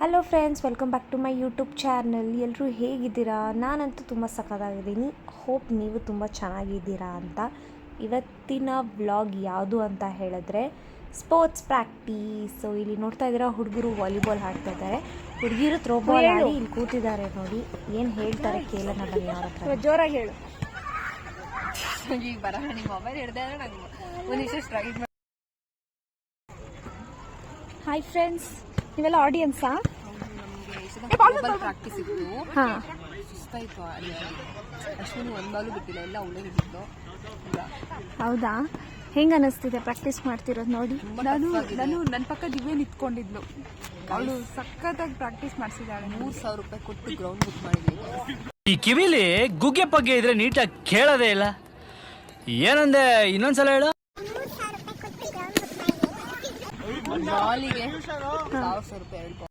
Hello friends, welcome back to my YouTube channel. ಎಲ್ಲರೂ ಹೇಗಿದ್ದೀರಾ? ನಾನಂತೂ ತುಂಬ ಸಖತ್ತಾಗಿದ್ದೀನಿ. ಹೋಪ್ ನೀವು ತುಂಬ ಚೆನ್ನಾಗಿದ್ದೀರಾ ಅಂತ. ಇವತ್ತಿನ ವ್ಲಾಗ್ ಯಾವುದು ಅಂತ ಹೇಳಿದ್ರೆ ಸ್ಪೋರ್ಟ್ಸ್ ಪ್ರಾಕ್ಟೀಸ್. ಸೊ ಇಲ್ಲಿ ನೋಡ್ತಾ ಇದ್ದೀರಾ, ಹುಡುಗರು ವಾಲಿಬಾಲ್ ಆಡ್ತಾ ಇದ್ದಾರೆ. ಹುಡುಗಿರು ಥ್ರೋಬಾಲ್ ಆಡಿ ಇಲ್ಲಿ ಕೂತಿದ್ದಾರೆ. ನೋಡಿ ಏನು ಹೇಳ್ತಾರೆ ಕೇಳೋಣ ಬನ್ನಿ ಅವ್ರ ಹತ್ರ. ಜೋರಾಗಿ ಹೇಳು. ಈಗ ಬರೋಣ, ನಿಮ್ಮ ಮೊಬೈಲ್ ಹಿಡ್ದೆ ಅಂದ್ರೆ ನಂಗೆ ಒಂದಿಷ್ಟು ಸ್ಟ್ರೈಕ್ ಮಾಡಿ. ಹಾಯ್ ಫ್ರೆಂಡ್ಸ್, ನೀವೆಲ್ಲ ಆಡಿಯನ್ಸಾ? ನಮಗೆ ಪ್ರಾಕ್ಟೀಸ್ ಇತ್ತು, ಹಾಂ. ಸುಸ್ತಾಯಿತು. ಅಲ್ಲಿ ಅಶ್ವಿನಿ ಒಂದು ಬಾಲು ಬಿಟ್ಟಿಲ್ಲ, ಎಲ್ಲ ಅವಳೇ ಬಿಟ್ಟಿದ್ದು. ಹೌದಾ? ಹೆಂಗೆ ಅನ್ನಿಸ್ತಿದೆ ಪ್ರಾಕ್ಟೀಸ್ ಮಾಡ್ತಿರೋದು ನೋಡಿ? ನಾನು ನನ್ನ ಪಕ್ಕ ದಿವ್ಯ ನಿಂತ್ಕೊಂಡಿದ್ಲು. ಅವಳು ಸಖತ್ತಾಗಿ ಪ್ರಾಕ್ಟೀಸ್ ಮಾಡಿಸಿದ್ದಾಳೆ. 3,000 ರೂಪಾಯಿ ಕೊಟ್ಟು ಗ್ರೌಂಡ್ ಬುಕ್ ಮಾಡಿದ್ವಿ. ಈ ಕಿವಿಲಿ ಗುಗ್ಗೆ ಪಗ್ಗೆ ಇದ್ರೆ ನೀಟಾಗಿ ಕೇಳೋದೇ ಇಲ್ಲ. ಏನಂದೆ, ಇನ್ನೊಂದ್ಸಲ ಹೇಳು. ಬಾಲಿಗೆ 1,000 ರೂಪಾಯಿ.